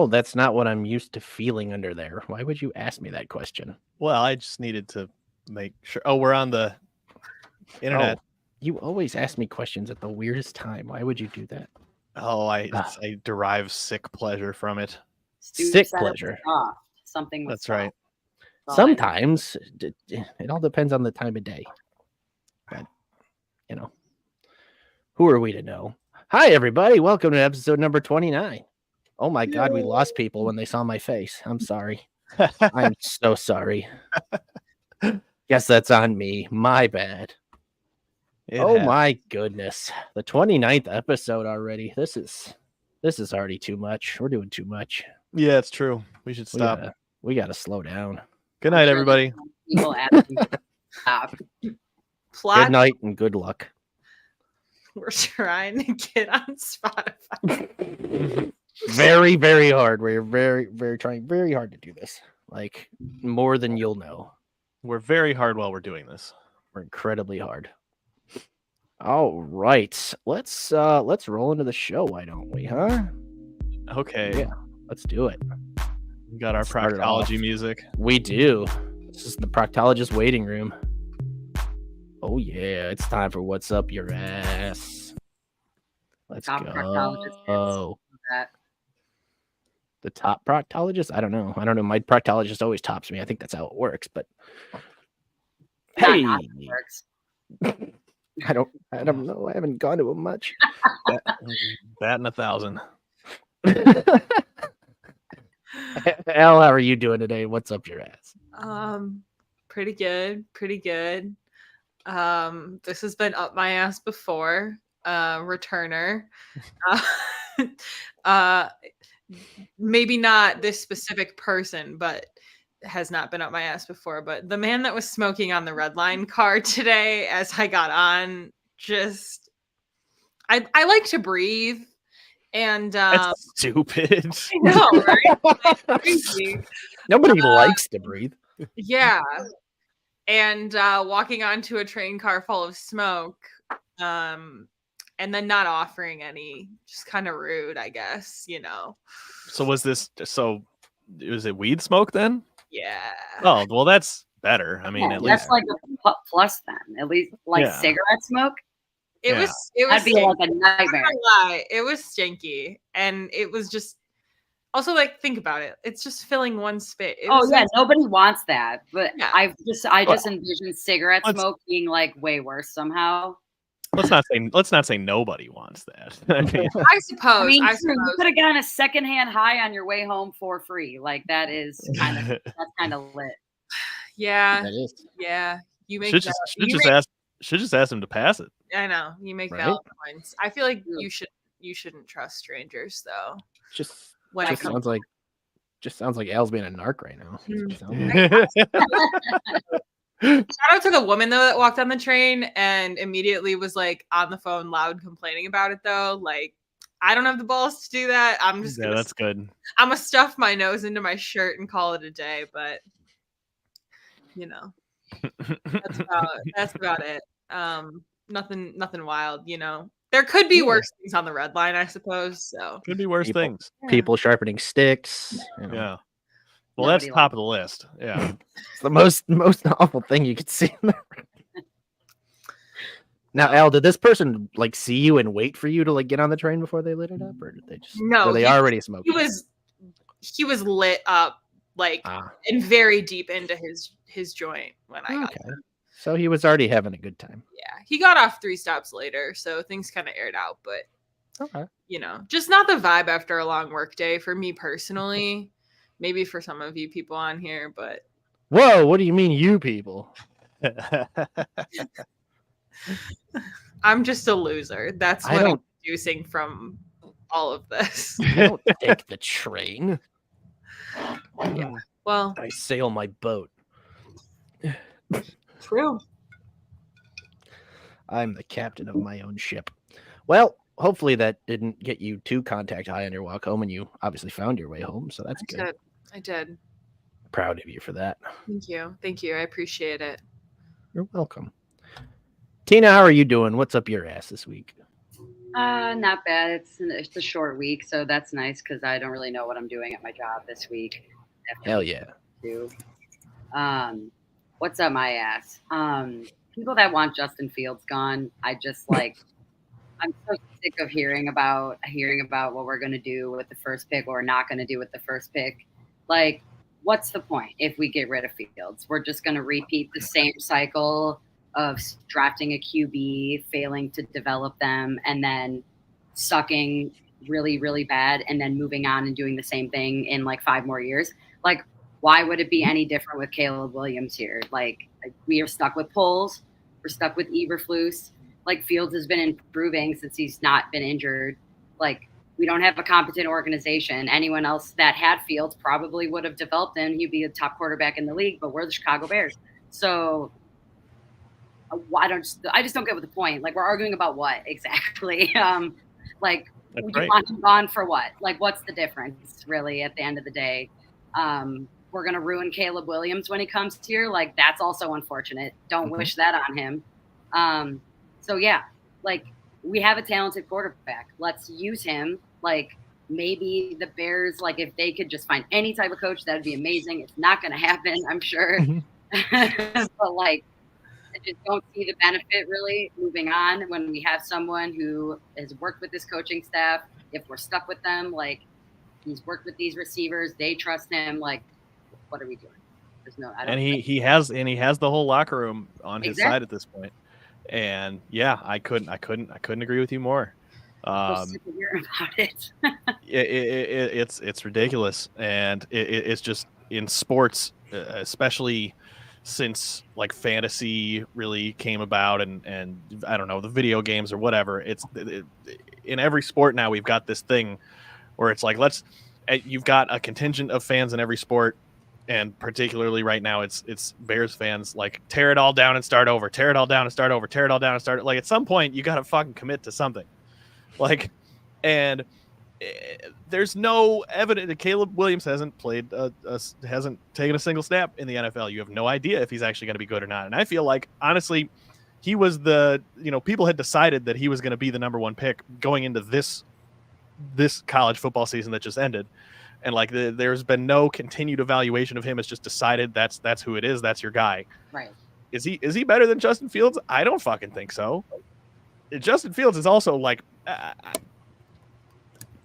No, that's not what I'm used to feeling under there. Why would you ask me that question? Well, I just needed to make sure. Oh, we're on the internet. Oh, you always ask me questions at the weirdest time. Why would you do that? Oh, I derive sick pleasure from it. Sick pleasure. Something. That's right. Sometimes it all depends on the time of day. But, who are we to know? Hi, everybody. Welcome to episode number 29. Oh, my God. We lost people when they saw my face. I'm sorry. I'm so sorry. Guess that's on me. My bad. My goodness. The 29th episode already. This is already too much. We're doing too much. Yeah, it's true. We should stop. We got to slow down. Good night, everybody. People asking to stop. Good night and good luck. We're trying to get on Spotify. Very, very hard. We're very trying very hard to do this. Like more than you'll know. We're very hard while we're doing this. We're incredibly hard. All right. Let's roll into the show, why don't we, huh? Okay. Yeah, let's do it. We got our proctology music. We do. This is the proctologist waiting room. Oh yeah, it's time for What's Up Your Ass. Let's go. The top proctologist? I don't know. My proctologist always tops me. I think that's how it works, but hey. I don't know. I haven't gone to him much. Bat in 1,000. Al, how are you doing today? What's up your ass? Pretty good. This has been up my ass before. Returner. Maybe not this specific person, but has not been up my ass before. But the man that was smoking on the red line car today as I got on, just I like to breathe. And that's stupid. I know, right? Crazy. Nobody likes to breathe. Yeah. And walking onto a train car full of smoke, and then not offering any, just kind of rude, I guess, So was it weed smoke then? Yeah. Oh, well, that's better. I mean, at least that's like a plus then. At least cigarette smoke. It was that'd be like a nightmare. It was stinky, and it was just also like, think about it. It's just filling one space. Nobody wants that. But yeah. I just envision cigarette smoke being like way worse somehow. Let's not say nobody wants that. I suppose. You could have gotten a secondhand high on your way home for free. Like that's kind of lit. Yeah. That is. Yeah. You make should just ask him to pass it. I know. You make valid points. I feel like you shouldn't trust strangers though. Just sounds like Al's being a narc right now. Shout out to the woman though that walked on the train and immediately was like on the phone loud complaining about it though. Like, I don't have the balls to do that. I'm just that's good. I'm gonna stuff my nose into my shirt and call it a day, but that's about it. Nothing wild, There could be worse things on the red line, I suppose. So could be worse things. People sharpening sticks. Yeah. Well, that's top of the list. Yeah. It's the most awful thing you could see. Now, Al, did this person see you and wait for you to get on the train before they lit it up, or did they just? No, were they already smoking? He was lit up and very deep into his joint when I got there. So he was already having a good time. Yeah, he got off 3 stops later, so things kind of aired out. But just not the vibe after a long work day for me personally. Maybe for some of you people on here, but whoa, what do you mean, you people? I'm just a loser. That's what I'm deducing from all of this. I don't take the train. Yeah. Well, I sail my boat. True. I'm the captain of my own ship. Well, hopefully that didn't get you too contact high on your walk home, and you obviously found your way home, so that's good. I did. Proud of you for that. Thank you. I appreciate it. You're welcome. Tina, how are you doing? What's up your ass this week? Not bad. It's a short week, so that's nice because I don't really know what I'm doing at my job this week. Hell yeah. Too. What's up my ass? People that want Justin Fields gone, I just like. I'm so sick of hearing about what we're gonna do with the first pick or not gonna do with the first pick. Like, what's the point if we get rid of Fields? We're just gonna repeat the same cycle of drafting a QB, failing to develop them, and then sucking really, really bad, and then moving on and doing the same thing in like 5 more years. Like, why would it be any different with Caleb Williams here? Like we are stuck with Poles, we're stuck with Eberflus. Like Fields has been improving since he's not been injured. Like we don't have a competent organization. Anyone else that had Fields probably would have developed him. He'd be a top quarterback in the league, but we're the Chicago Bears. So I just don't get what the point. Like we're arguing about what exactly? Like That's you right. want him gone for what? Like what's the difference really at the end of the day? We're gonna ruin Caleb Williams when he comes here. Like that's also unfortunate. Don't wish that on him. So yeah, like we have a talented quarterback. Let's use him. Like maybe the Bears, like if they could just find any type of coach, that'd be amazing. It's not going to happen, I'm sure. But like, I just don't see the benefit really moving on when we have someone who has worked with this coaching staff. If we're stuck with them, like he's worked with these receivers, they trust him. Like, what are we doing? There's no. I don't He has the whole locker room on his side at this point. And yeah, I couldn't agree with you more. I'm sick of hearing about it. It's ridiculous, and it's just in sports, especially since like fantasy really came about, and I don't know, the video games or whatever. In every sport now we've got this thing where it's like you've got a contingent of fans in every sport. And particularly right now, it's Bears fans like tear it all down and start over, tear it all down and start over, tear it all down and start. Like at some point, you got to fucking commit to something. Like, and there's no evidence that Caleb Williams hasn't hasn't taken a single snap in the NFL. You have no idea if he's actually going to be good or not. And I feel like honestly, he was people had decided that he was going to be the number 1 pick going into this college football season that just ended. And like there's been no continued evaluation of him. It's just decided that's who it is. That's your guy. Right. Is he better than Justin Fields? I don't fucking think so. Justin Fields is also like,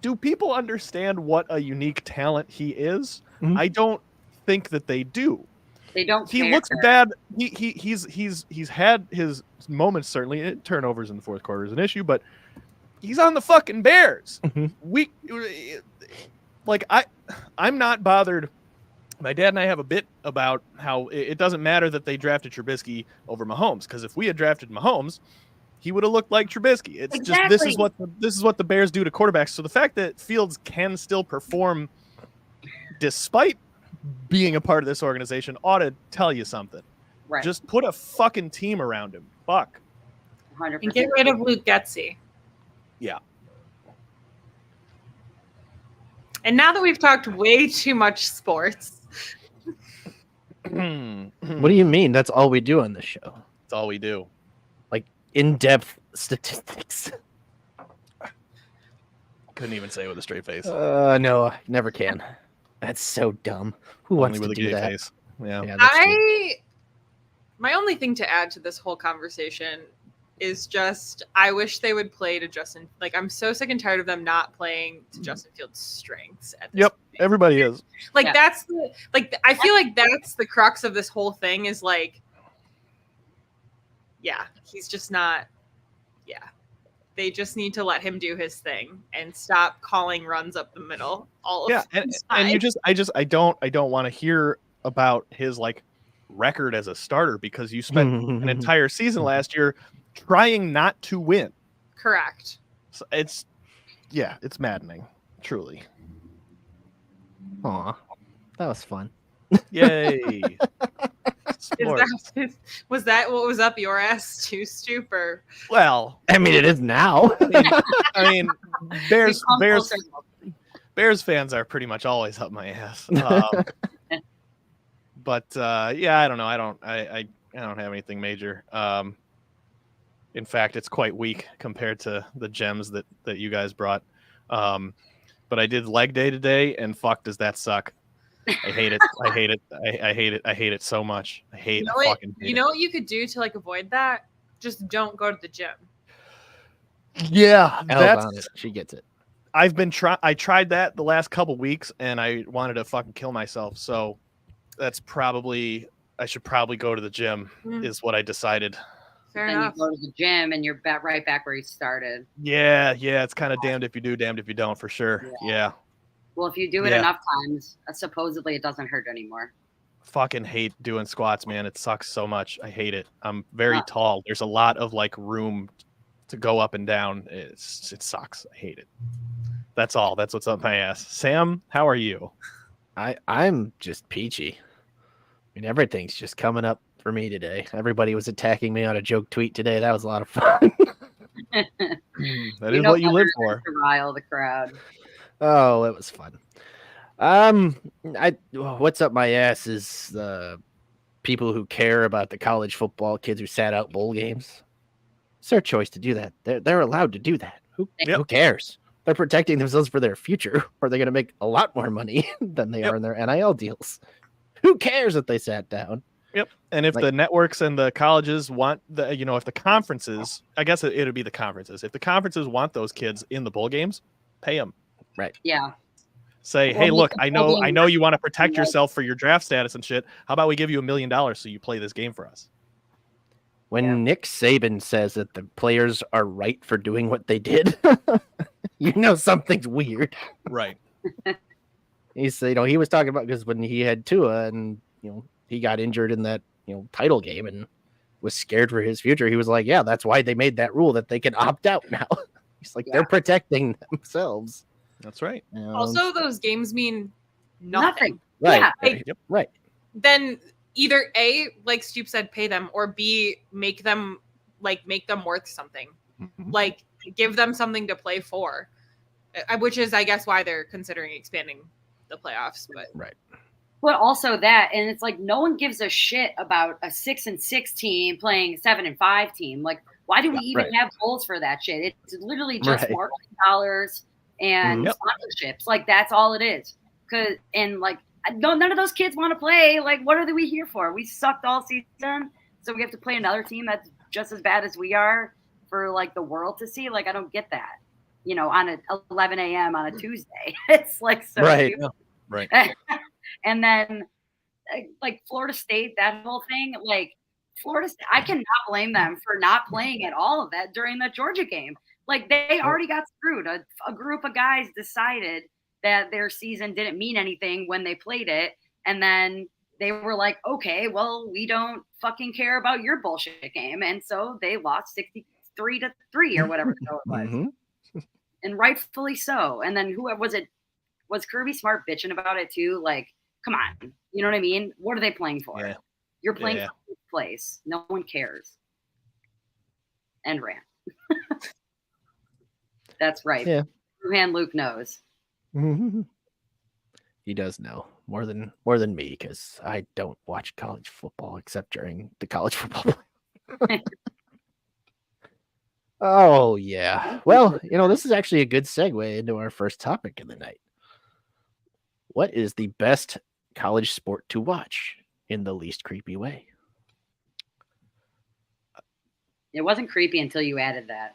do people understand what a unique talent he is? Mm-hmm. I don't think that they do. They don't. He looks bad. He's had his moments, certainly. Turnovers in the fourth quarter is an issue, but he's on the fucking Bears. Mm-hmm. I'm not bothered. My dad and I have a bit about how it doesn't matter that they drafted Trubisky over Mahomes, because if we had drafted Mahomes, he would have looked like Trubisky. It's exactly. Just this is what the Bears do to quarterbacks. So the fact that Fields can still perform despite being a part of this organization ought to tell you something. Right. Just put a fucking team around him. Fuck. 100%. And get rid of Luke Getsy. Yeah. And now that we've talked way too much sports. What do you mean? That's all we do on this show. That's all we do. Like in-depth statistics. Couldn't even say it with a straight face. No, I never can. That's so dumb. Who wants to do that? Face. Yeah. My only thing to add to this whole conversation is just I wish they would play to Justin. Like I'm so sick and tired of them not playing to Justin Fields' strengths. At this point. Everybody is. Like that's I feel like that's the crux of this whole thing is like, yeah, he's just not. Yeah, they just need to let him do his thing and stop calling runs up the middle. And you I don't want to hear about his like record as a starter because you spent an entire season last year trying not to win. Correct. So it's maddening, truly. Aw, that was fun. Yay. Was that what was up your ass too, Stoop? Or well, I mean, it is now. I mean, Bears fans are pretty much always up my ass. But I don't know. I don't have anything major. In fact, it's quite weak compared to the gems that you guys brought. But I did leg day today, and fuck, does that suck? I hate it. I hate it. I hate it. I hate it so much. I hate. I fucking hate it. You know what you could do to like avoid that? Just don't go to the gym. Yeah, Elle's on it. She gets it. I've been I tried that the last couple weeks, and I wanted to fucking kill myself. So that's probably I should probably go to the gym. Is what I decided. Fair then enough. you go to the gym and you're right back where you started. Yeah. It's kind of damned if you do, damned if you don't, for sure. Yeah. Well, if you do it enough times, supposedly it doesn't hurt anymore. Fucking hate doing squats, man. It sucks so much. I hate it. I'm very tall. There's a lot of like room to go up and down. It sucks. I hate it. That's all. That's what's up my ass. Sam, how are you? I'm just peachy. I mean, everything's just coming up for me today. Everybody was attacking me on a joke tweet today. That was a lot of fun. That is what you live for. To rile the crowd. Oh, it was fun. What's up my ass is the people who care about the college football kids who sat out bowl games. It's their choice to do that. They're allowed to do that. Who cares? They're protecting themselves for their future, or they're going to make a lot more money than they are in their NIL deals. Who cares if they sat down? Yep. And if the networks and the colleges want if the conferences, I guess it'll be the conferences. If the conferences want those kids in the bowl games, pay them. Right. Yeah. Say, hey, look, I know you want to protect yourself for your draft status and shit. How about we give you $1 million so you play this game for us? When Nick Saban says that the players are right for doing what they did, you know something's weird. Right. He's he was talking about because when he had Tua and he got injured in that title game and was scared for his future, he was like, yeah, that's why they made that rule that they can opt out now. He's like, they're protecting themselves. That's right. Also, those games mean nothing. Right. Yeah. Right. Then either A, like Stoop said, pay them, or B, make them worth something. Mm-hmm. Like give them something to play for, which is, I guess, why they're considering expanding the playoffs. But right. But also that, and it's like no one gives a shit about a 6-6 team playing 7-5 team. Like, why do we even have goals for that shit? It's literally just marketing dollars and sponsorships. Like, that's all it is. None of those kids want to play. Like, what are we here for? We sucked all season, so we have to play another team that's just as bad as we are for like the world to see. Like, I don't get that. On at 11 a.m. on a Tuesday, it's like so. Right. Right. And then, like Florida State, that whole thing, like Florida State, I cannot blame them for not playing at all of that during the Georgia game. Like they already got screwed. A group of guys decided that their season didn't mean anything when they played it. And then they were like, okay, well, we don't fucking care about your bullshit game. And so they lost 63-3 or whatever it was. Mm-hmm. And rightfully so. And then was Kirby Smart bitching about it too? Like, come on. You know what I mean? What are they playing for? Yeah. You're playing for this place. No one cares. And rant. That's right. Yeah. Ruhan Luke knows. Mm-hmm. He does know more than me because I don't watch college football except during the college football. Oh, yeah. Well, this is actually a good segue into our first topic of the night. What is the best college sport to watch in the least creepy way? It wasn't creepy until you added that.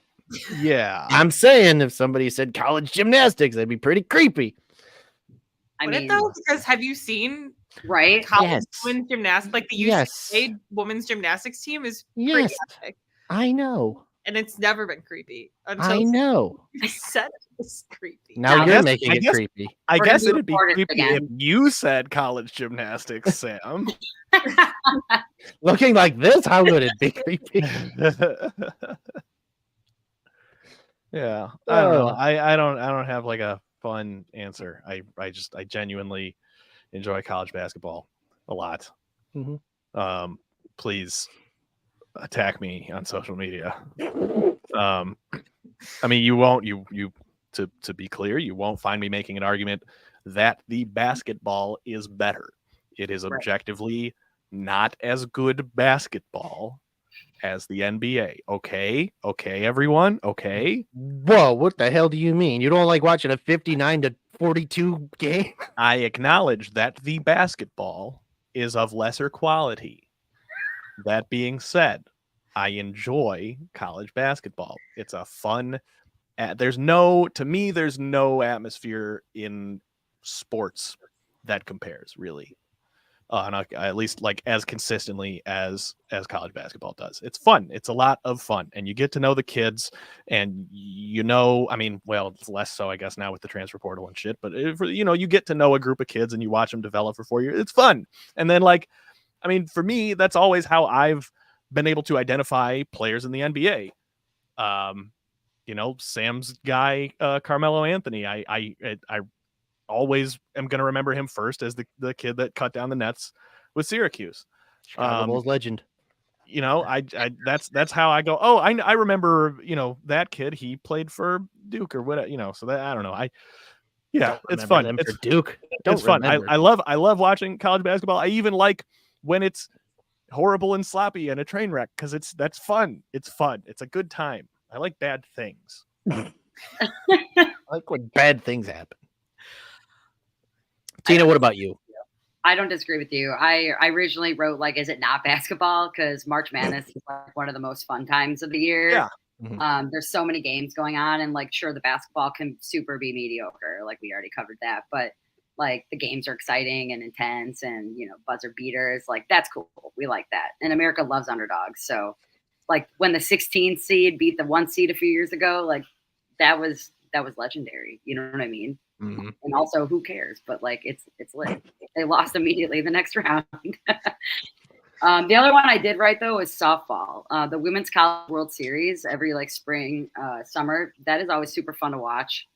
Yeah. I'm saying if somebody said college gymnastics, that'd be pretty creepy. Because have you seen college women's gymnastics? Like the UCLA women's gymnastics team is pretty epic. I know. And it's never been creepy. I know. You said it was creepy. Now you're making it creepy. I guess it'd be creepy if you said college gymnastics, Sam. Looking like this, how would it be creepy? Yeah. I don't know. I don't have like a fun answer. I genuinely enjoy college basketball a lot. Mm-hmm. Please attack me on social media. I mean, you won't. To be clear, you won't find me making an argument that the basketball is better. It is objectively not as good basketball as the NBA. Okay, everyone. Okay. Whoa, what the hell do you mean? You don't like watching a 59-42 game? I acknowledge that the basketball is of lesser quality. That being said, I enjoy college basketball. It's a fun. There's no atmosphere in sports that compares, really. At least like as consistently as college basketball does. It's fun. It's a lot of fun, and you get to know the kids, and I mean, well, it's less so, I guess, now with the transfer portal and shit. But you get to know a group of kids, and you watch them develop for 4 years. It's fun, and then I mean, for me, that's always how I've been able to identify players in the NBA. Sam's guy, Carmelo Anthony. I always am going to remember him first as the kid that cut down the nets with Syracuse. Chicago Bulls legend. That's how I go. Oh, I remember, that kid, he played for Duke or whatever, so that, I don't know. It's fun. It's Duke. It's fun. I love watching college basketball. I even like when it's horrible and sloppy and a train wreck, because that's fun. It's fun. It's a good time. I like bad things. I like when bad things happen. Tina, what about you? I don't disagree with you. I originally wrote, is it not basketball? Because March Madness is one of the most fun times of the year. Yeah. Mm-hmm. There's so many games going on, and sure, the basketball can super be mediocre. We already covered that, but the games are exciting and intense, and buzzer beaters. That's cool. We like that, and America loves underdogs. So, when the 16th seed beat the 1 seed a few years ago, that was legendary. You know what I mean? Mm-hmm. And also, who cares? But it's lit. They lost immediately the next round. The other one I did write, though, is softball. The Women's College World Series every spring, summer. That is always super fun to watch.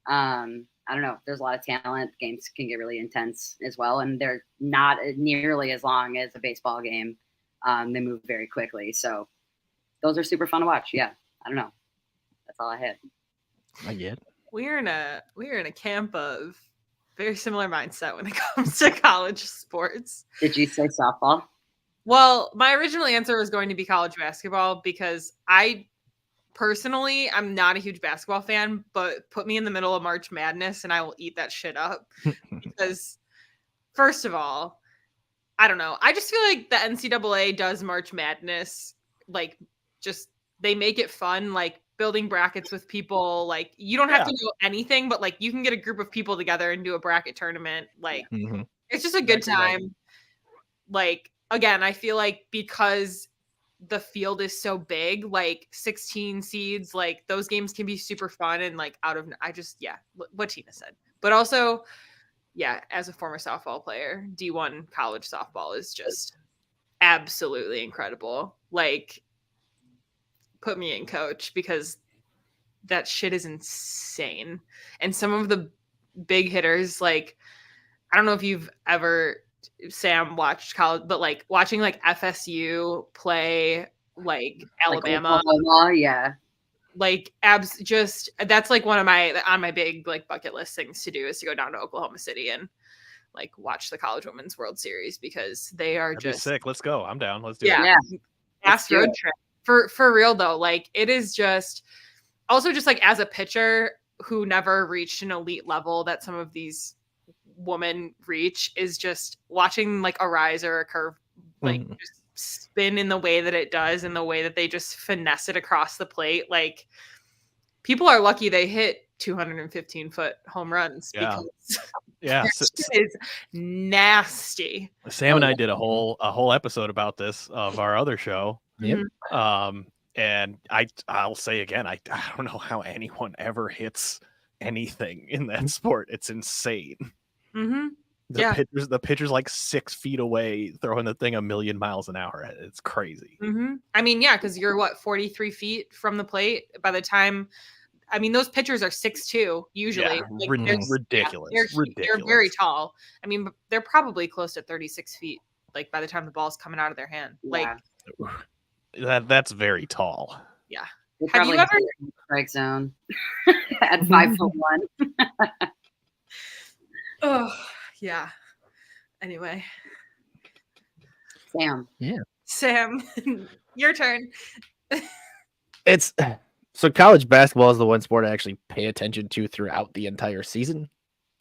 I don't know. There's a lot of talent. Games can get really intense as well, and they're not nearly as long as a baseball game. They move very quickly, so those are super fun to watch. Yeah, I don't know. That's all I had. I get. We're in a camp of very similar mindset when it comes to college sports. Did you say softball? Well, my original answer was going to be college basketball, because I personally, I'm not a huge basketball fan, but put me in the middle of March Madness and I will eat that shit up. Because first of all, I don't know. I just feel like the NCAA does March Madness, they make it fun, building brackets with people. You don't have to know anything, but you can get a group of people together and do a bracket tournament. Mm-hmm. It's just a good time. Again, I feel because the field is so big, 16 seeds, those games can be super fun and what Tina said. But also, as a former softball player, D1 college softball is just absolutely incredible. Put me in, coach, because that shit is insane. And some of the big hitters, I don't know if you've ever, Sam, watched college, but watching FSU play Alabama, yeah, that's one of my big bucket list things to do, is to go down to Oklahoma City and watch the College Women's World Series, because they are That'd just be sick. Let's go. I'm down. Let's do it. Yeah. Fast road trip for real though. It is just also just as a pitcher who never reached an elite level that some of these women reach, is just watching a rise or a curve just spin in the way that it does, and the way that they just finesse it across the plate. People are lucky they hit 215-foot home runs. Yeah. Because yeah, that is nasty. Sam and I did a whole episode about this of our other show. Yep. And I'll say again, I don't know how anyone ever hits anything in that sport. It's insane. Mm-hmm. The pitcher's 6 feet away, throwing the thing 1,000,000 miles an hour. It's crazy. Mm-hmm. I mean, yeah, because you're 43 feet from the plate by the time. I mean, those pitchers are 6'2" usually. Yeah, ridiculous. They're very tall. I mean, they're probably close to 36 feet. By the time the ball's coming out of their hand. That's very tall. Yeah. Have you ever strike zone at 5'1"? Oh, yeah. Anyway. Sam. Yeah. Sam, your turn. It's so college basketball is the one sport I actually pay attention to throughout the entire season.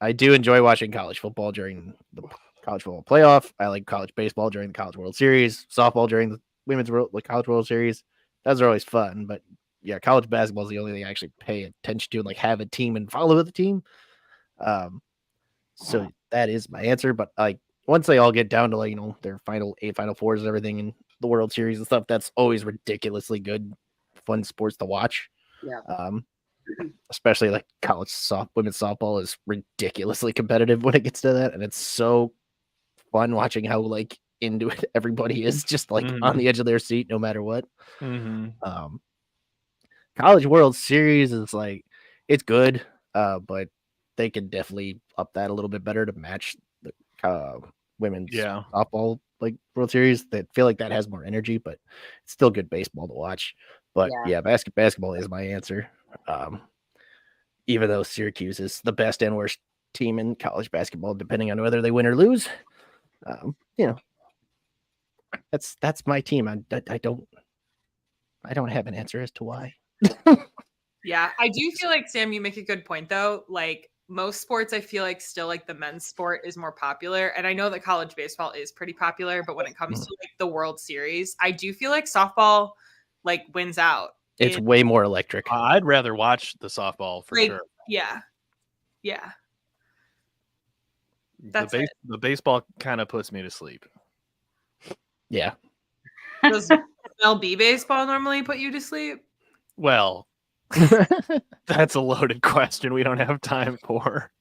I do enjoy watching college football during the college football playoff. I like college baseball during the College World Series, softball during the College World Series. Those are always fun, but yeah, college basketball is the only thing I actually pay attention to and like have a team and follow the team. So that is my answer. But like once they all get down to like their final fours and everything in the World Series and stuff, that's always ridiculously good, fun sports to watch. Yeah. Especially like women's softball is ridiculously competitive when it gets to that, and it's so fun watching how like into it everybody is, just like on the edge of their seat no matter what. College World Series is like it's good, but they can definitely up that a little bit better to match the women's softball like World Series. That feel like that has more energy, but it's still good baseball to watch. But yeah, basketball is my answer. Even though Syracuse is the best and worst team in college basketball, depending on whether they win or lose, that's my team. I don't have an answer as to why. Yeah, I do feel like, Sam, you make a good point though. Like most sports, I feel like still like the men's sport is more popular, and I know that college baseball is pretty popular, but when it comes to like the World Series, I do feel like softball like wins out. It's way more electric. I'd rather watch the softball for sure. Yeah. The baseball kind of puts me to sleep. Yeah. Does MLB baseball normally put you to sleep? Well, that's a loaded question we don't have time for.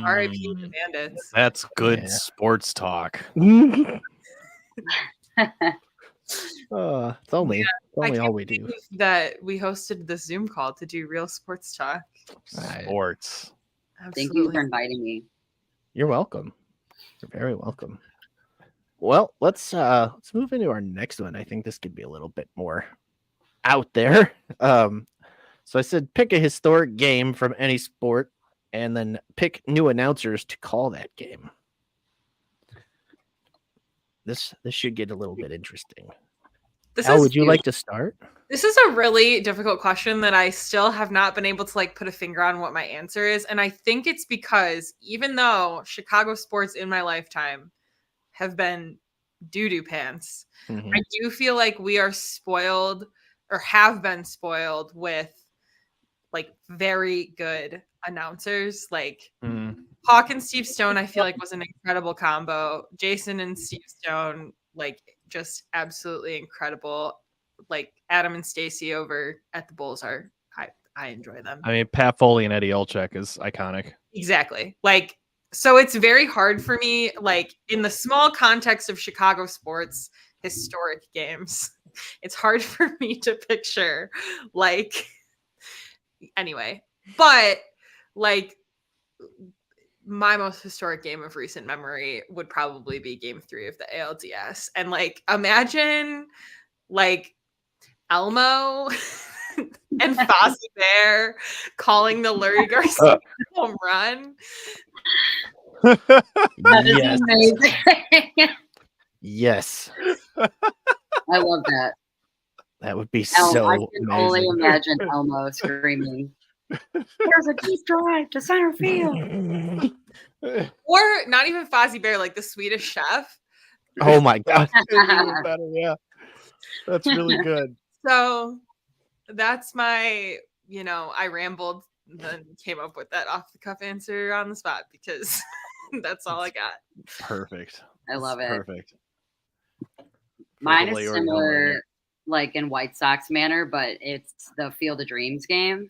R.I.P. the Bandits. That's good sports talk. It's only all we do. That we hosted the Zoom call to do real sports talk. Sports. Absolutely. Thank you for inviting me. You're welcome. You're very welcome. Well, let's move into our next one. I think this could be a little bit more out there. So I said pick a historic game from any sport and then pick new announcers to call that game. This should get a little bit interesting. How would you like to start? This is a really difficult question that I still have not been able to like put a finger on what my answer is. And I think it's because even though Chicago sports in my lifetime have been doo-doo pants, I do feel like we are spoiled or have been spoiled with like very good announcers. Like Hawk and Steve Stone, I feel like was an incredible combo. Jason and Steve Stone, like just absolutely incredible. Like Adam and Stacy over at the Bulls I enjoy them. I mean, Pat Foley and Eddie Olczyk is iconic. Exactly. Like, so it's very hard for me, like in the small context of Chicago sports, historic games, it's hard for me to picture like, anyway, but like my most historic game of recent memory would probably be Game 3 of the ALDS. And like, imagine like Elmo and Fozzie Bear calling the Lurie Garcia home run. That is amazing. Yes. I love that. That would be I so can amazing. only imagine Elmo screaming, "There's a deep drive to center field." Or not even Fozzie Bear, like the Swedish Chef. Oh my God. Even better, yeah. That's really good. So that's my, I rambled, then came up with that off the cuff answer on the spot because that's all I got. Perfect. I love it. Perfect. Mine is similar, like in White Sox manner, but it's the Field of Dreams game.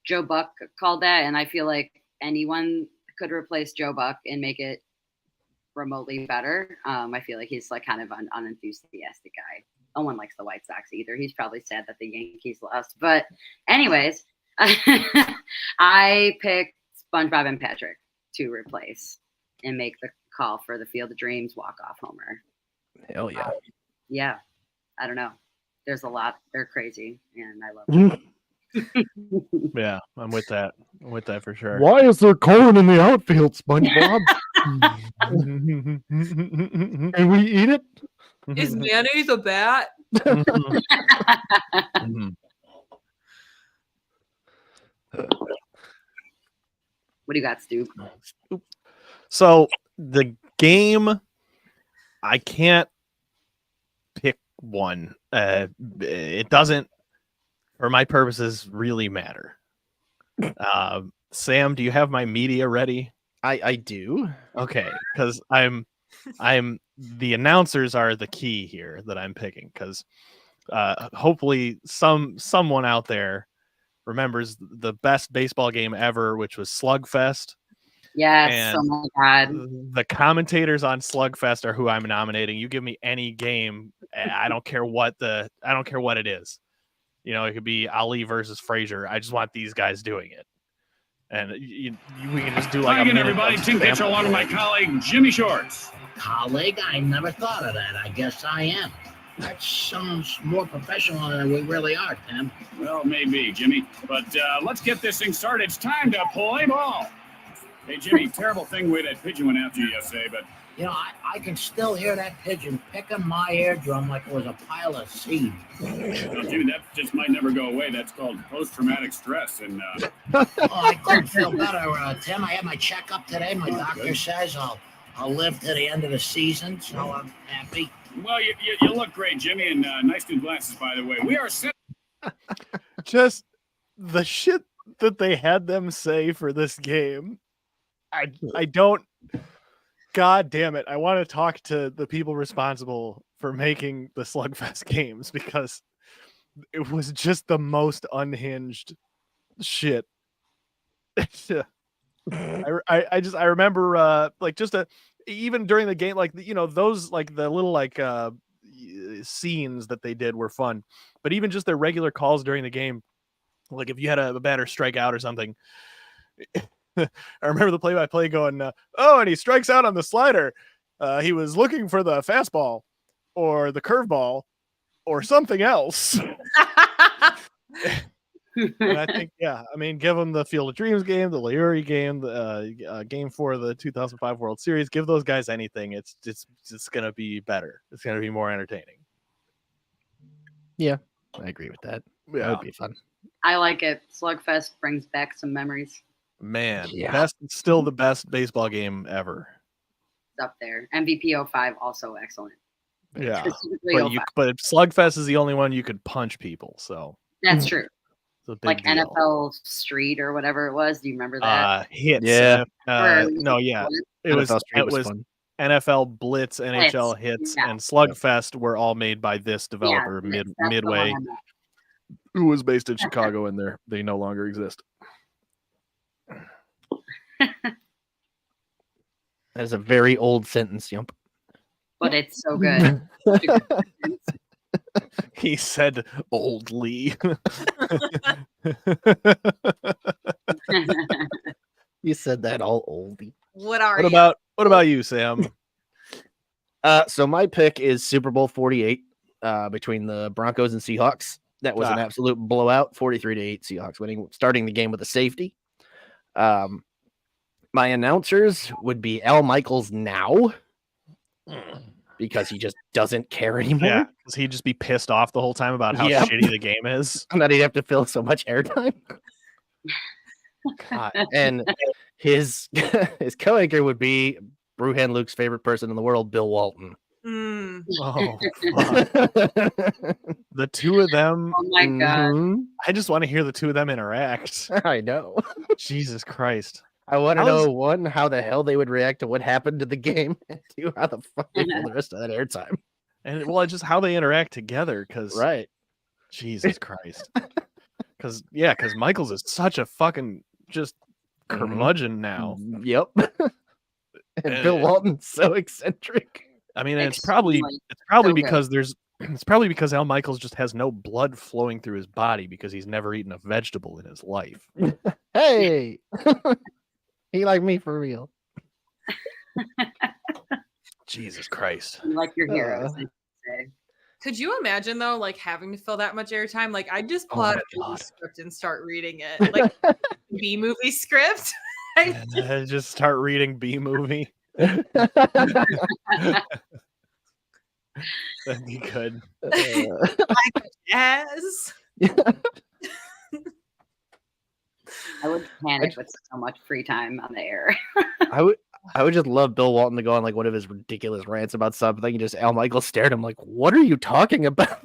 Joe Buck called that, and I feel like anyone could replace Joe Buck and make it remotely better. I feel like he's like kind of an unenthusiastic guy. No one likes the White Sox either. He's probably sad that the Yankees lost. But anyways, I picked SpongeBob and Patrick to replace and make the call for the Field of Dreams walk-off homer. Hell yeah. Yeah. I don't know. There's a lot. They're crazy, and I love them. Yeah, I'm with that. I'm with that for sure. Why is there corn in the outfield, SpongeBob? Can we eat it? Is mayonnaise a bat? What do you got, Stu? So the game, I can't pick one. It doesn't, for my purposes, really matter. Sam, do you have my media ready? I do. Okay, because I'm the announcers are the key here that I'm picking, because hopefully someone out there remembers the best baseball game ever, which was Slugfest. Yes. And oh my God. the commentators on Slugfest are who I'm nominating. You give me any game, I don't care what it is. You know, it could be Ali versus Frazier. I just want these guys doing it. And we can just do like Hi again, everybody. Tim Kitchell, along with my colleague, Jimmy Shorts. Colleague? I never thought of that. I guess I am. That sounds more professional than we really are, Tim. Well, maybe, Jimmy. But let's get this thing started. It's time to play ball. Hey, Jimmy, terrible thing the way that pigeon went after you yesterday, but... You know, I can still hear that pigeon picking my eardrum like it was a pile of seed. Well, Jimmy, that just might never go away. That's called post-traumatic stress. And I couldn't feel better, Tim. I had my checkup today. My doctor says I'll live to the end of the season, so I'm happy. Well, you look great, Jimmy, and nice new glasses, by the way. We are set. Just the shit that they had them say for this game. I don't. God damn it! I want to talk to the people responsible for making the Slugfest games, because it was just the most unhinged shit. I remember like even during the game, like, you know, those like the little like scenes that they did were fun, but even just their regular calls during the game, like if you had a batter strike out or something. I remember the play-by-play going, oh, and he strikes out on the slider. He was looking for the fastball or the curveball or something else. And I think, yeah, I mean, give them the Field of Dreams game, the Leuri game, the game for the 2005 World Series. Give those guys anything. It's going to be better. It's going to be more entertaining. Yeah, I agree with that. Yeah. That would be fun. I like it. Slugfest brings back some memories. Man, Yeah. still the best baseball game ever. It's up there. MVP 05 also excellent. Yeah, Specifically 05. but Slugfest is the only one you could punch people. So That's true. it's a big Like deal. NFL Street or whatever it was. Do you remember that? Hits. Yeah. No, yeah. It was fun. NFL Blitz, NHL Hits, yeah. and Slugfest were all made by this developer, That's the Midway, one I meant. who was based in Chicago, and they no longer exist. That is a very old sentence, Yump. But it's so good. He said oldly. You said that all oldie. What are What you? about you, Sam? So my pick is Super Bowl 48 between the Broncos and Seahawks. That was an absolute blowout, 43-8 Seahawks winning, starting the game with a safety. My announcers would be Al Michaels now, because he just doesn't care anymore. Yeah, because he'd just be pissed off the whole time about how Yep. shitty the game is. And that he'd have to fill so much airtime. And his co-anchor would be Bruhan Luke's favorite person in the world, Bill Walton. Mm. Oh, fuck. The two of them. Oh my God. Mhm. I just want to hear the two of them interact. I know. Jesus Christ. I want to How is- know, one, how the hell they would react to what happened to the game, and two, how the fuck they fill the rest of that airtime. And well, just how they interact together, because Right. Jesus Christ. Because Michaels is such a fucking just curmudgeon now. Yep. And Bill Walton's so eccentric. I mean, it's Extremely. probably So good. because it's probably because Al Michaels just has no blood flowing through his body because he's never eaten a vegetable in his life. Hey, he like me for real. Jesus Christ. You like your heroes, I should say. Could you imagine though, like having to fill that much airtime? Like I just pull Oh out my a movie God. script and start reading it, like B movie script. Just start reading B movie. That'd be good. Yes. I would panic with so much free time on the air. I would just love Bill Walton to go on like one of his ridiculous rants about something and just Al Michaels stare at him like, what are you talking about?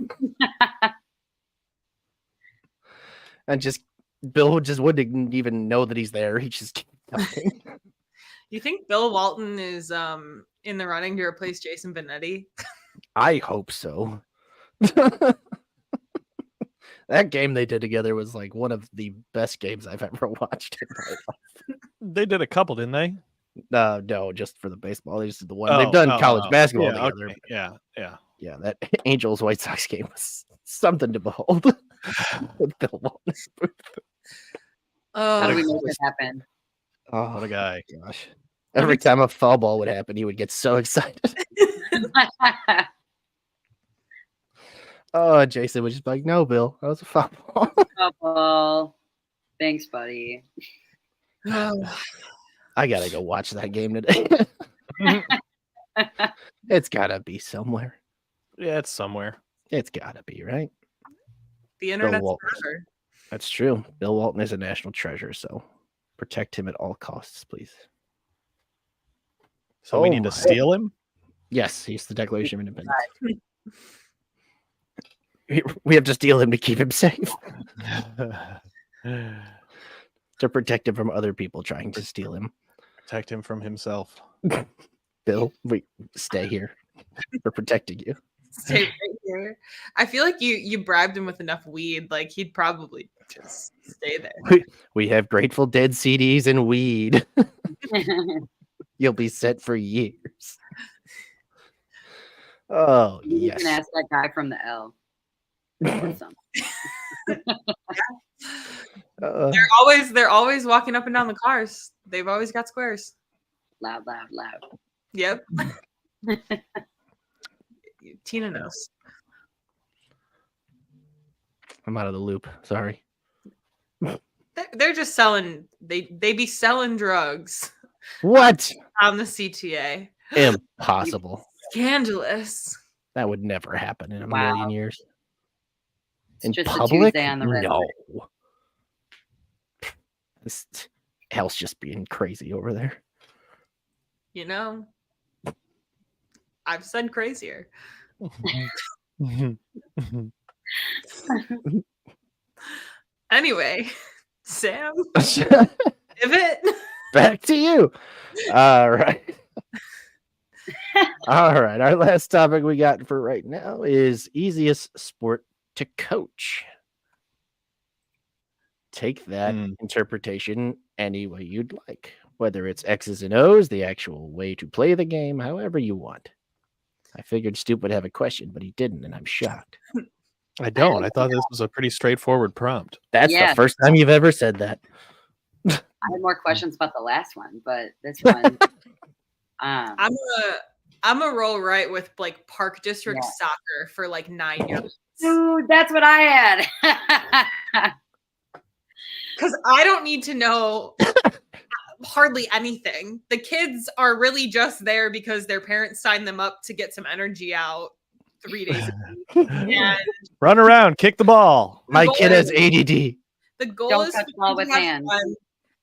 And just Bill just wouldn't even know that he's there. He just kept talking. You think Bill Walton is in the running to replace Jason Benetti? I hope so. That game they did together was like one of the best games I've ever watched in my life. They did a couple, didn't they? No, just for the baseball. They just did the one. They've done Oh, college basketball yeah, together. okay. Yeah. Yeah, that Angels White Sox game was something to behold. With Bill Walton. How do we Oh, make this happen? Oh, What a guy. gosh. Every time a foul ball would happen, he would get so excited. Oh, Jason would just be like, no, Bill, that was a foul ball. Couple. Thanks, buddy. I gotta go watch that game today. It's gotta be somewhere. Yeah, it's somewhere. It's gotta be, right? the internet's Walton. forever. That's true. Bill Walton is a national treasure, so protect him at all costs, please. So we Oh need to my. steal him? Yes, he's the Declaration of Independence. We have to steal him to keep him safe, to protect him from other people trying to steal him. Protect him from himself. Bill, we stay here. We're protecting you. Stay right here. I feel like you bribed him with enough weed, like he'd probably just stay there. We have Grateful Dead CDs and weed. You'll be set for years. Oh, You yes. can ask that guy from the L. Or something. They're always walking up and down the cars. They've always got squares. Loud, loud, loud. Yep. Tina knows. I'm out of the loop. Sorry. They're just selling. They be selling drugs What? on the CTA. Impossible. Scandalous. That would never happen in a Wow. million years. It's In just public? a Tuesday on the red. No. Hal's just being crazy over there. You know, I've said crazier. Anyway, Sam, pivot. Back to you. All right. All right. Our last topic we got for right now is easiest sport to coach. Take that interpretation any way you'd like, whether it's X's and O's, the actual way to play the game, however you want. I figured Stoop would have a question, but he didn't, and I'm shocked. I don't. I thought this was a pretty straightforward prompt. That's Yeah. the first time you've ever said that. I had more questions about the last one, but this one, I'm a roll right with like Park District Yeah. soccer for like 9 years. dude, that's what I had. Because I don't need to know hardly anything. The kids are really just there because their parents signed them up to get some energy out 3 days a week. And Run around, kick the ball. My goal kid has is- ADD. the goal Don't is touch for ball kids with to have hands. fun.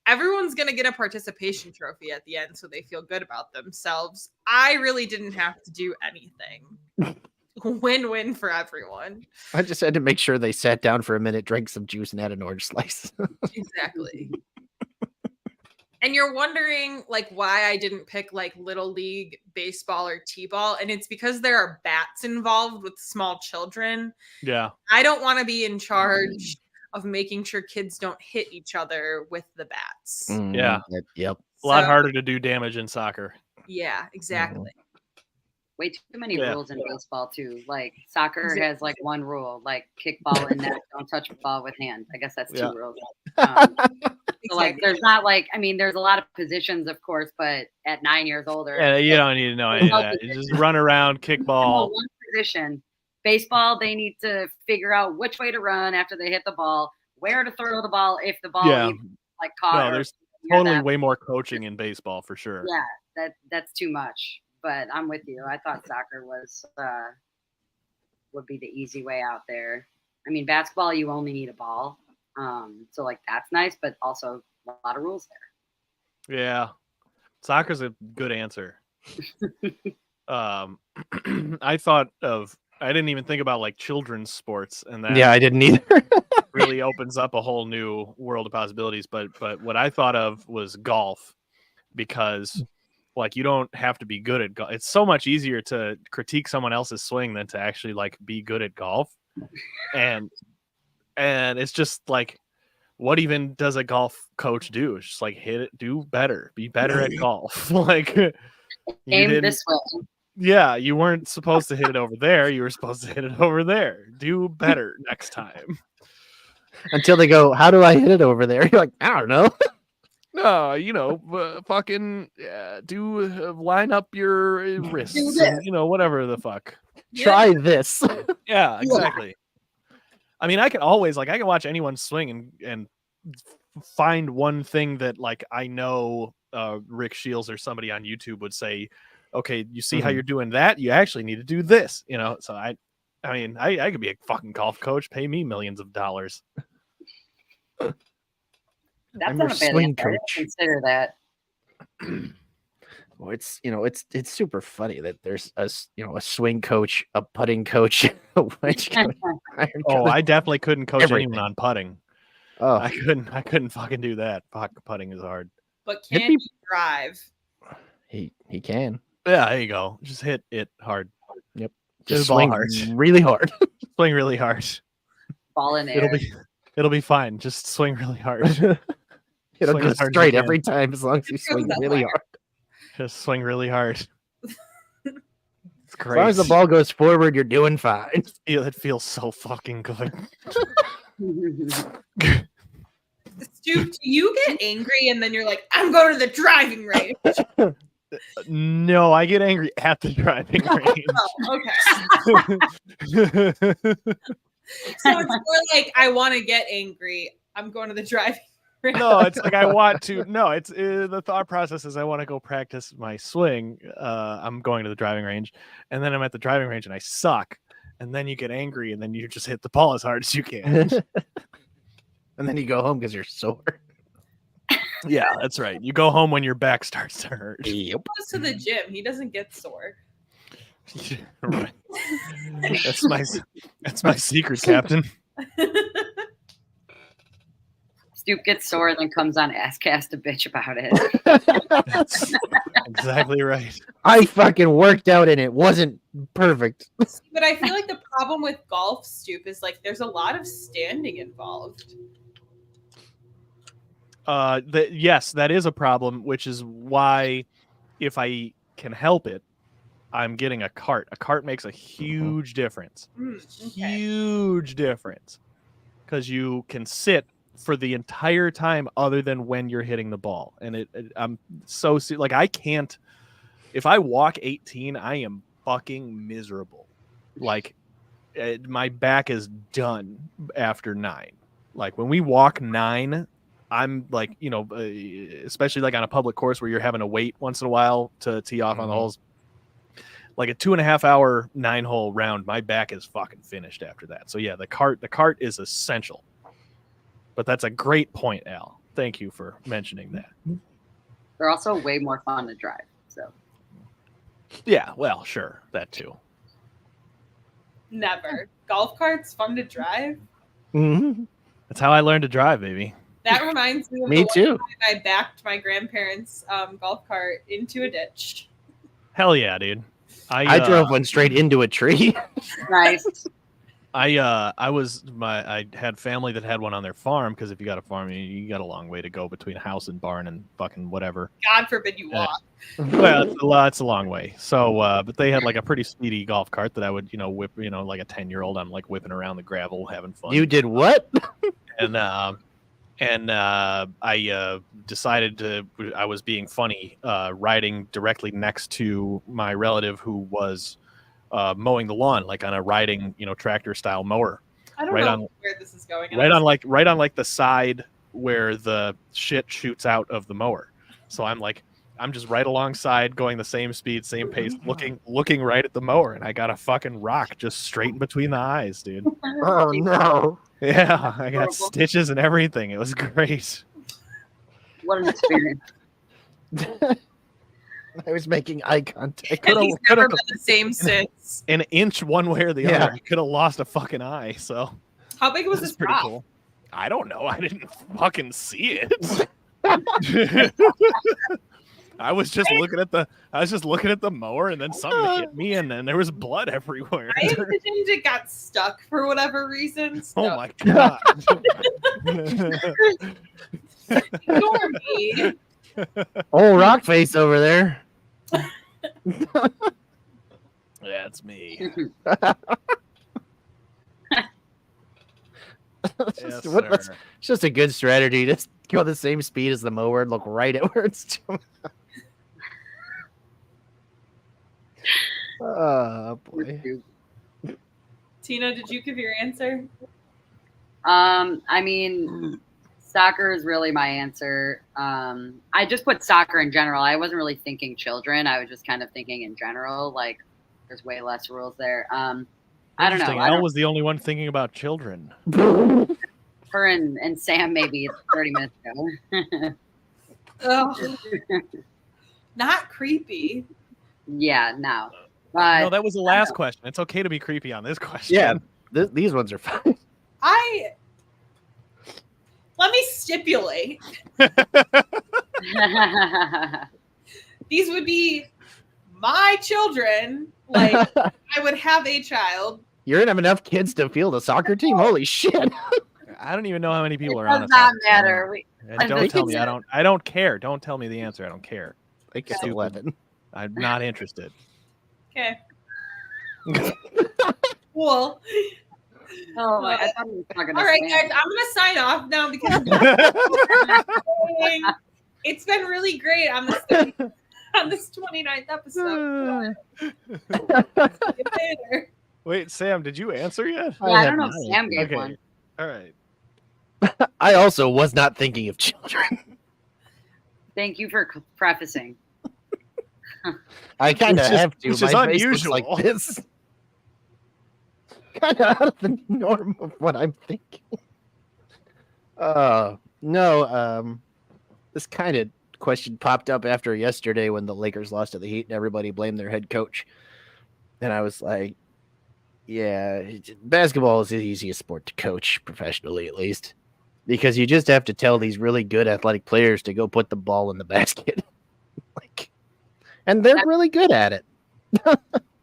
Everyone's going to get a participation trophy at the end so they feel good about themselves. I really didn't have to do anything. Win-win for everyone. I just had to make sure they sat down for a minute, drank some juice, and had an orange slice. Exactly. And you're wondering like why I didn't pick like little league baseball or t-ball, and it's because there are bats involved with small children. Yeah. I don't want to be in charge of making sure kids don't hit each other with the bats. Yeah. Yep. A lot So- harder to do damage in soccer. Yeah, exactly. Way too many Yeah. rules in baseball too. Like soccer Exactly. has like one rule, like kick ball in net, don't touch the ball with hands. I guess that's two Yeah. rules. So like Exactly. there's not like there's a lot of positions of course, but at 9 years older, Yeah, you don't need to know any of Well, that. You just run around, kick well, ball. one position Baseball, they need to figure out which way to run after they hit the ball, where to throw the ball if the ball even, like caught. No, there's totally way more coaching in baseball for sure. Yeah, that's too much. But I'm with you. I thought soccer would be the easy way out there. I mean, basketball, you only need a ball. So like that's nice, but also a lot of rules there. Yeah. Soccer's a good answer. I didn't even think about like children's sports, and that I didn't either. really opens up a whole new world of possibilities. But what I thought of was golf, because like you don't have to be good at golf. It's so much easier to critique someone else's swing than to actually like be good at golf. And it's just like, what even does a golf coach do? It's just like hit it, do better, be better at golf. Like aim this way. Yeah, you weren't supposed to hit it over there. You were supposed to hit it over there. Do better next time. Until they go, how do I hit it over there? You're like, I don't know. No, fucking line up your wrists, and, whatever the fuck. Try this. Yeah, exactly. I mean, I can watch anyone swing and find one thing that like I know Rick Shields or somebody on YouTube would say, okay, you see how you're doing that? You actually need to do this, So I could be a fucking golf coach. Pay me millions of dollars. That's not a bad swing answer. I didn't consider that. Well, it's super funny that there's a swing coach, a putting coach, a wedge coach. I definitely couldn't coach anyone on putting. Oh, I couldn't fucking do that. Fuck, putting is hard. But can he drive? He can. Yeah, there you go. Just hit it hard. Yep. Just swing hard. Really hard. Swing really hard. Ball in air. It'll be fine. Just swing really hard. It'll go straight every time as long as you swing really hard. Just swing really hard. It's great. As long as the ball goes forward, you're doing fine. It feels so fucking good. Stu, do you get angry and then you're like, I'm going to the driving range? No, I get angry at the driving range. Oh, okay. So it's more like, I want to get angry. I'm going to the driving range. No, it's like I want to. No, it's the thought process is I want to go practice my swing. I'm going to the driving range, and then I'm at the driving range and I suck. And then you get angry, and then you just hit the ball as hard as you can. And then you go home because you're sore. Yeah, that's right. You go home when your back starts to hurt. Yep. He goes to the gym. He doesn't get sore. Right. That's my secret, Captain. Stoop gets sore and then comes on ASScast to bitch about it. That's exactly right. I fucking worked out and it wasn't perfect. But I feel like the problem with golf, Stoop, is like there's a lot of standing involved. Yes, that is a problem, which is why, if I can help it, I'm getting a cart. A cart makes a huge difference. Okay. Huge difference. Because you can sit for the entire time other than when you're hitting the ball. And I'm so like I can't. If I walk 18, I am fucking miserable. Like my back is done after 9. Like when we walk 9, I'm like, especially like on a public course where you're having to wait once in a while to tee off on the holes. Like a 2.5 hour 9-hole round, my back is fucking finished after that. So yeah, the cart is essential. But that's a great point, Al. Thank you for mentioning that. They're also way more fun to drive. So yeah, well, sure, that too. Never. Golf carts fun to drive. Mm-hmm. That's how I learned to drive, baby. That reminds me of Me the too. one time I backed my grandparents' golf cart into a ditch. Hell yeah, dude. I drove one straight into a tree. nice. I had family that had one on their farm, because if you got a farm, you got a long way to go between house and barn and fucking whatever. God forbid you walk. Well, it's a long way. So, but they had like a pretty speedy golf cart that I would, whip, like a 10-year-old. I'm like whipping around the gravel, having fun. You did what? And I decided I was being funny, riding directly next to my relative who was mowing the lawn, like on a riding, tractor style mower. I don't Right know on- where this is going. Right on like the side where the shit shoots out of the mower. So I'm just right alongside, going the same speed, same pace, looking right at the mower, and I got a fucking rock just straight in between the eyes, dude. Oh no! Yeah, I got Horrible. stitches and everything. It was great. What an experience. I was making eye contact. And he's never been the same since. An inch one way or the Yeah. other, I could have lost a fucking eye. So How big was this this is pretty drop? cool. I don't know. I didn't fucking see it. I was just looking at the mower, and then something hit me, and then there was blood everywhere. I envisioned it got stuck for whatever reason. So Oh my god! ignore me. Old rock face over there. That's me. Yes, It's sir. just a good strategy. Just go the same speed as the mower and look right at where it's doing. Oh boy. Tina, did you give your answer? I mean, soccer is really my answer. I just put soccer in general. I wasn't really thinking children. I was just kind of thinking in general. Like, there's way less rules there. I don't know. Interesting. Elle was the only one thinking about children. Her and Sam maybe 30 minutes ago. Ugh. Not creepy. Yeah, no. No, that was the last question. It's okay to be creepy on this question. Yeah, these ones are fine. Let me stipulate. These would be my children. Like, I would have a child. You're gonna have enough kids to field a soccer team? Holy shit! I don't even know how many people It are on does it. not matter. Don't tell me. I don't care. Don't tell me the answer. I don't care. I guess Stupid. 11. I'm not interested. Okay. Cool. Oh my! I thought we were talking All right, about guys, I'm gonna sign off now because it's been really great on this 29th episode. See you later. Wait, Sam, did you answer yet? Yeah, I have don't know if mine. Sam gave Okay. one. All right. I also was not thinking of children. Thank you for prefacing. I kind of Which is- have to. which is My face looks unusual. like this. Kind of out of the norm of what I'm thinking. No. This kind of question popped up after yesterday when the Lakers lost to the Heat and everybody blamed their head coach. And I was like, yeah, basketball is the easiest sport to coach professionally, at least, because you just have to tell these really good athletic players to go put the ball in the basket. And they're really good at it.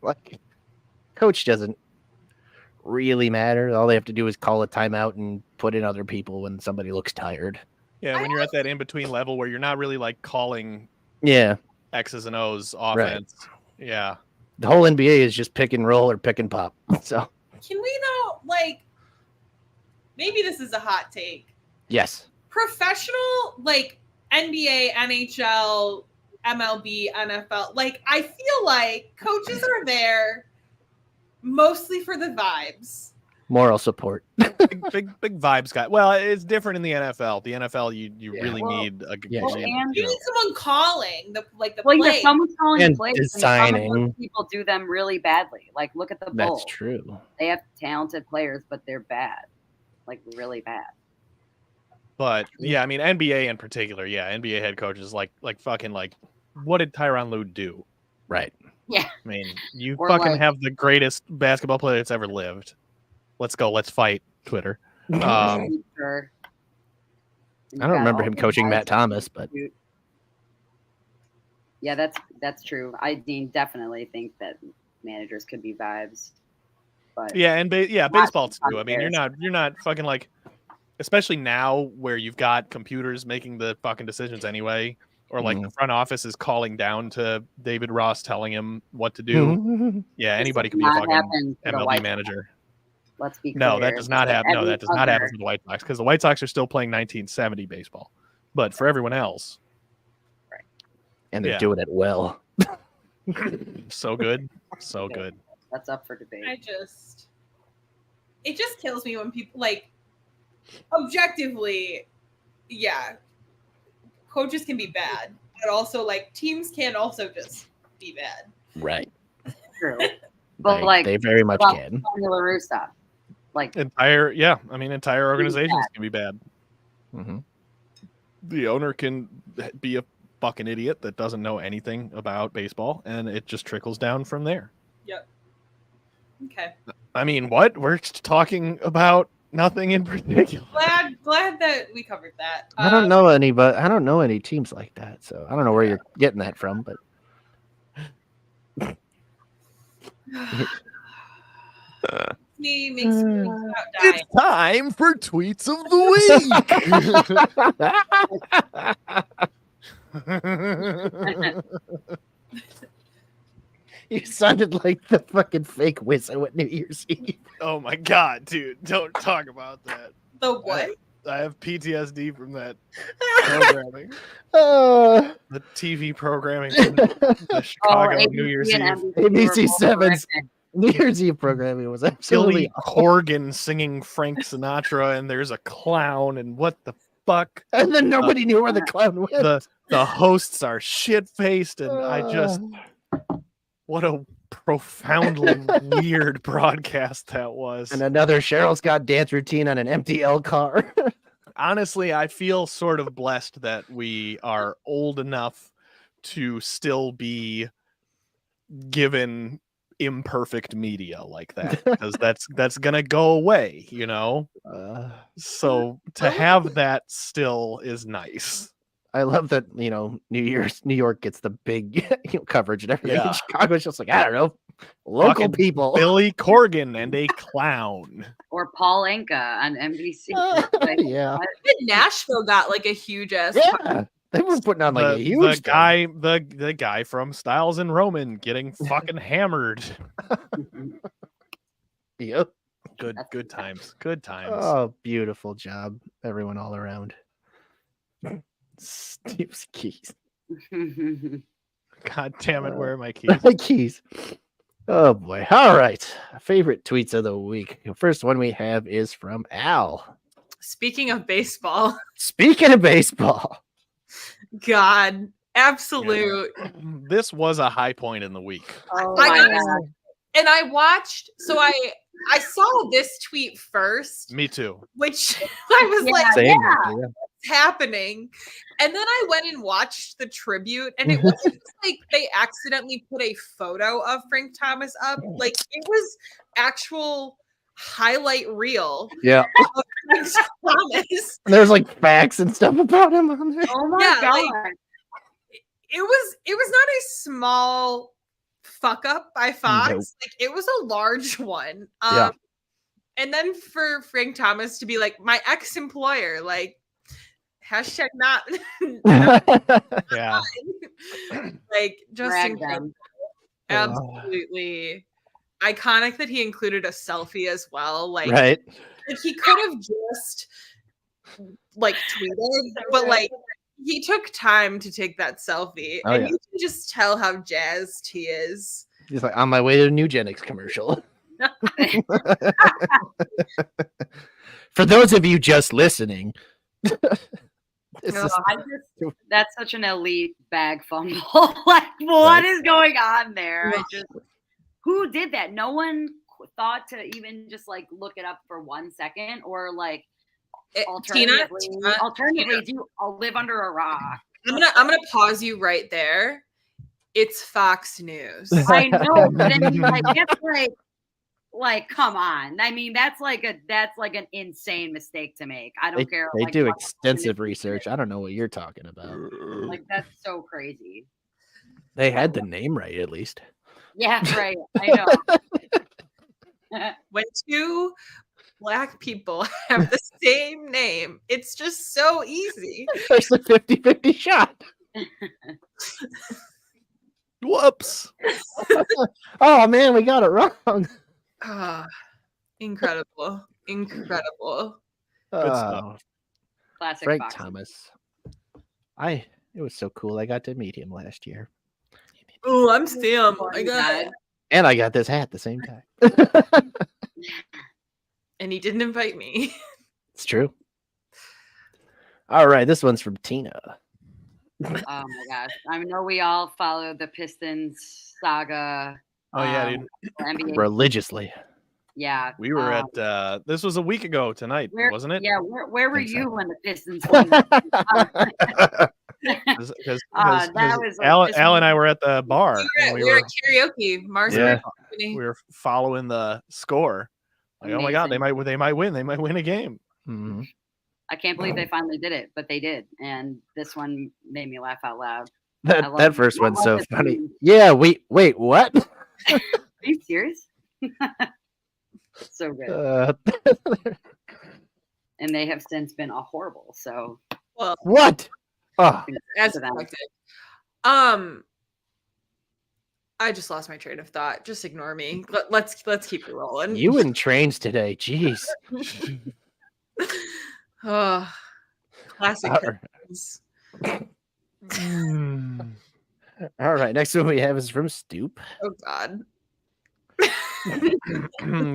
Like, coach doesn't really matter. All they have to do is call a timeout and put in other people when somebody looks tired. Yeah, when you're at that in between level where you're not really like calling Yeah. X's and O's offense. Yeah. The whole NBA is just pick and roll or pick and pop. So, Can we though, like, maybe this is a hot take. yes. Professional, like NBA, NHL, MLB, NFL, like, I feel like coaches are there mostly for the vibes. Moral support. big vibes guy. Well, it's different in the NFL. The NFL, you really Well, need a good yeah, Well, yeah. and You need someone calling the well, play. yeah, someone's calling And the plays, and some designing. of those people do them really badly. Like, look at the Bulls. That's true. They have talented players, but they're bad, like really bad. But yeah, I mean NBA in particular, yeah, NBA head coaches like fucking like what did Tyronn Lue do? Right. Yeah. I mean, you Or fucking like- have the greatest basketball player that's ever lived. Let's go, let's fight, Twitter. Sure. I don't remember him coaching Matt Thomas, but Yeah, that's true. I definitely think that managers could be vibes, but Yeah, and Not baseball too. I mean, players. you're not fucking like, especially now where you've got computers making the fucking decisions anyway, or like the front office is calling down to David Ross telling him what to do. Yeah, this anybody does could be a not fucking happen for the MLB White manager. Sox. Let's be No, clear. that does not happen. No, Every that does not happen other- for the White Sox because the White Sox are still playing 1970 baseball. But for everyone else, and they're Yeah. doing it well. so good, so good. That's up for debate. It just kills me when people like objectively, yeah, coaches can be bad, but also like teams can also just be bad. Right. True. But they very much can. Tony La Russa, like entire organizations can be bad. Mm-hmm. The owner can be a fucking idiot that doesn't know anything about baseball, and it just trickles down from there. Yep. Okay. I mean, what? We're talking about nothing in particular. Glad that we covered that. I don't know any, but I don't know any teams like that, so I don't know where you're getting that from, but Me makes me think about dying. It's time for tweets of the week. You sounded like the fucking fake whistle at New Year's Eve. Oh my god, dude! Don't talk about that. The what? I have PTSD from that programming. The TV programming from the Chicago New Year's Eve. ABC 7's New Year's Eve programming was absolutely Billy Corgan singing Frank Sinatra, and there's a clown, and what the fuck? And then nobody knew where the clown went. The hosts are shit-faced, and I just... What a profoundly weird broadcast that was. And another Cheryl Scott dance routine on an empty L car. Honestly, I feel sort of blessed that we are old enough to still be given imperfect media like that, because that's gonna go away, you know. So to have that still is nice. I love that, you know, New York gets the big coverage and everything. Yeah. Chicago's just like, I don't know, local Fucking people. Billy Corgan and a clown. Or Paul Anka on NBC. Yeah. Even Nashville got like a huge ass. Yeah. They were putting on like a huge the guy from Styles and Roman getting fucking hammered. Yep. Good times. Good times. Oh, beautiful job, everyone all around. Steve's keys. God damn it, where are my keys? My keys. Oh boy. All right. Favorite tweets of the week. The first one we have is from Al. Speaking of baseball. Speaking of baseball. God, absolute. This was a high point in the week. Oh I my got God. And I watched, so I saw this tweet first. Me too. Which I was like, Same. what's happening? And then I went and watched the tribute, and it wasn't like they accidentally put a photo of Frank Thomas up. Like it was actual highlight reel. Yeah. Of Frank Thomas. There's like facts and stuff about him on there. Oh my Yeah, God. like, it was not a small fuck up by Fox. Nope. Like it was a large one. Yeah. And then for Frank Thomas to be like, my ex-employer, like hashtag not Yeah. like just Drag incredible. them. Absolutely iconic that he included a selfie as well. Like, Right. like he could have just like tweeted, but like he took time to take that selfie, Oh, and yeah. you can just tell how jazzed he is. He's like, on my way to a Nugenics commercial. For those of you just listening, this No, is- that's such an elite bag fumble. Like, what is going on there? Who did that? No one thought to even just like look it up for 1 second, or like alternatively, I'll live under a rock. I'm gonna pause you right there. It's Fox News. I know, but I mean, like, it's like, come on. I mean, that's like an insane mistake to make. I don't care. They like, do what extensive research. I don't know what you're talking about. Like, that's so crazy. They had the name right, at least. Yeah, right. I know. When two Black people have the same name, it's just so easy. It's a 50-50 shot. Whoops. Oh man, we got it wrong. Ah, incredible. Good Oh, stuff. Classic Frank Fox. Thomas. It was so cool. I got to meet him last year. Oh, I'm Sam. Oh I got God. And I got this hat at the same time. And he didn't invite me. It's true. All right, this one's from Tina. Oh my gosh. I know we all follow the Pistons saga. Oh yeah, dude. NBA. Religiously. Yeah. We were at this was a week ago tonight, wasn't it? Yeah, where were you when the Pistons won? Because that was like Al and I were at the bar. We were at karaoke. Mars we were following the score. Like, oh my god, they might win. They might win a game. Mm-hmm. I can't believe they finally did it, but they did. And this one made me laugh out loud. That first one's so funny. Yeah, wait, what? Are you serious? So good. And they have since been horrible. So well, what? Oh. As expected. I just lost my train of thought. Just ignore me. Let's keep it rolling. You in trains today? Jeez. Oh, classic. All right. Next one we have is from Stoop. Oh God.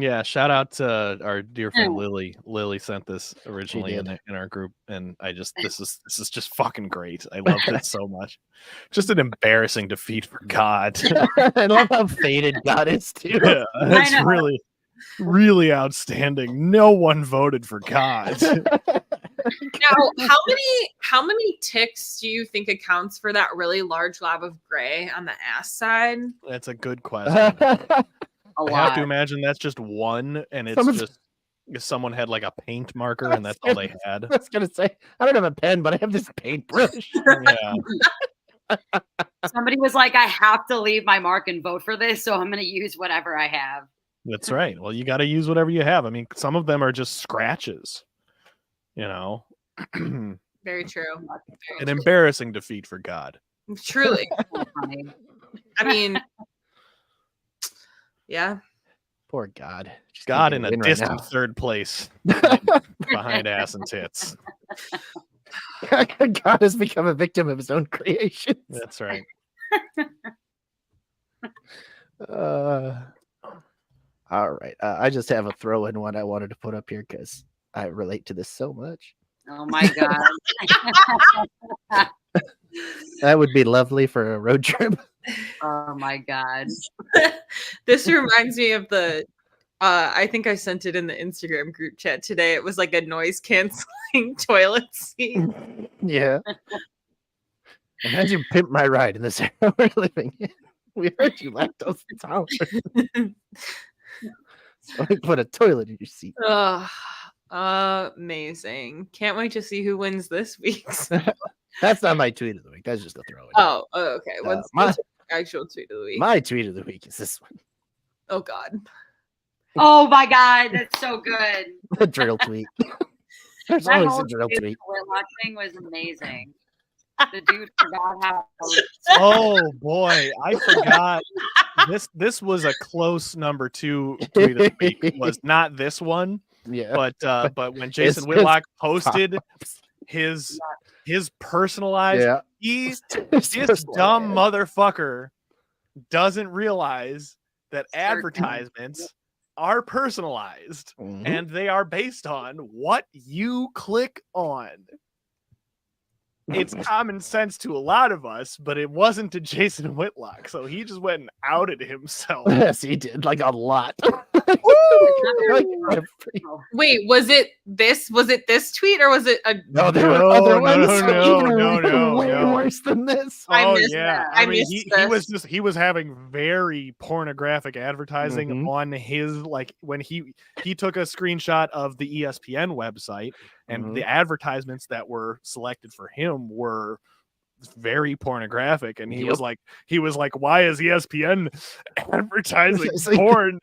Yeah, shout out to our dear friend Lily. Lily sent this originally in our group, and this is just fucking great. I love it so much. Just an embarrassing defeat for God. I love how faded God is too. Yeah, it's really, really outstanding. No one voted for God. Now, how many ticks do you think accounts for that really large glob of gray on the ass side? That's a good question. I have to lot. imagine that's just one, and it's just someone had like a paint marker, and that's all they had. I was gonna say I don't have a pen, but I have this paintbrush. Yeah. Somebody was like, I have to leave my mark and vote for this, so I'm going to use whatever I have. That's right. Well, you got to use whatever you have. I mean, some of them are just scratches. You know. Very true. An embarrassing defeat for God. Truly. I mean, yeah. Poor God. Just God in a distant third place behind ass and tits. God has become a victim of his own creations. That's right. All right. I just have a throw-in one I wanted to put up here because I relate to this so much. Oh my God. That would be lovely for a road trip. Oh my God. This reminds me of the I think I sent it in the Instagram group chat today. It was like a noise canceling toilet seat. Yeah. Imagine Pimp My Ride in this era we're living in. We heard you lactose intolerant. So I put a toilet in your seat. Amazing. Can't wait to see who wins this week's. That's not my tweet of the week. That's just a throw in. Oh, okay. What's your actual tweet of the week? My tweet of the week is this one. Oh God. Oh my God, that's so good. The drill tweet. There's That always whole a drill tweet. Whitlock thing was amazing. The dude forgot how. Oh boy, I forgot. This was a close number 2 tweet of the week. Was not this one. Yeah. But when Jason Whitlock posted his personalized, this dumb motherfucker doesn't realize that advertisements are personalized and they are based on what you click on. It's common sense to a lot of us, but it wasn't to Jason Whitlock. So he just went and outed himself. Yes, he did, like a lot. Wait, was it this tweet or was it a No, there were other ones no, way worse than this. Oh yeah. I mean he was having very pornographic advertising on his, like, when he took a screenshot of the ESPN website and the advertisements that were selected for him were very pornographic, and he was like, why is ESPN advertising porn?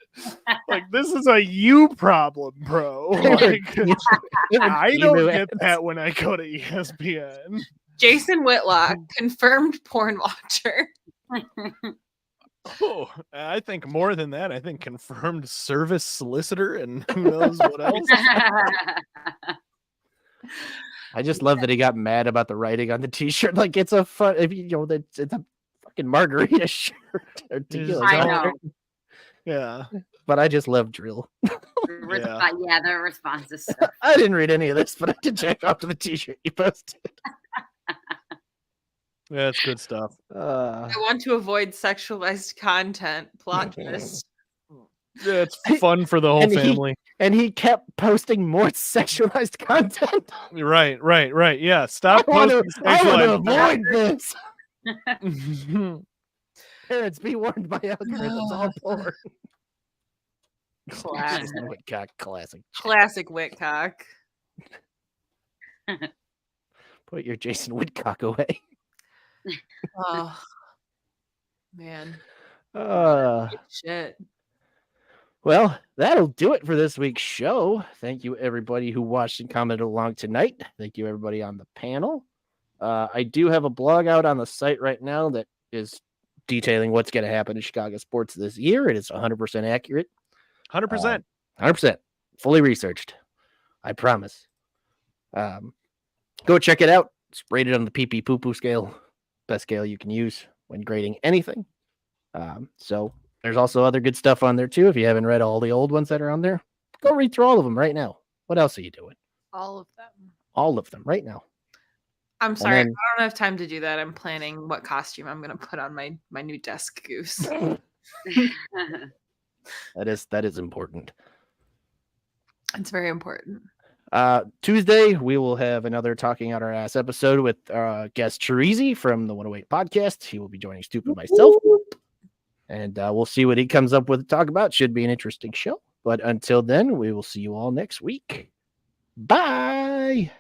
Like, this is a you problem, bro. Like, I don't get that when I go to ESPN. Jason Whitlock, confirmed porn watcher. Oh, I think more than that. I think confirmed service solicitor, and who knows what else. I just love that he got mad about the writing on the t-shirt. Like, it's a fun, it's a fucking margarita shirt. I know. Yeah. But I just love drill. Yeah, the responses stuff. I didn't read any of this, but I did check off to the t-shirt you posted. Yeah, it's good stuff. I want to avoid sexualized content. Plot twist. Yeah, it's fun for the whole family. He kept posting more sexualized content. Right. Yeah, stop I want posting to sexualized avoid this. Parents, be warned by algorithms. All porn. Classic. Whitcock, classic. Classic Whitcock. Put your Jason Whitcock away. Oh man. Shit. Well, that'll do it for this week's show. Thank you, everybody who watched and commented along tonight. Thank you, everybody on the panel. I do have a blog out on the site right now that is detailing what's going to happen in Chicago sports this year. It is 100% accurate. 100%. 100%. Fully researched. I promise. Go check it out. It's rated on the pee-pee poo-poo scale. Best scale you can use when grading anything. So there's also other good stuff on there too. If you haven't read all the old ones that are on there, go read through all of them right now. What else are you doing? All of them. All of them right now. I'm sorry, I don't have time to do that. I'm planning what costume I'm going to put on my new desk goose. That is important. It's very important. Tuesday, we will have another Talking Out Our Ass episode with guest Chirizi from the 108 podcast. He will be joining Stoop and myself. And we'll see what he comes up with to talk about. Should be an interesting show. But until then, we will see you all next week. Bye.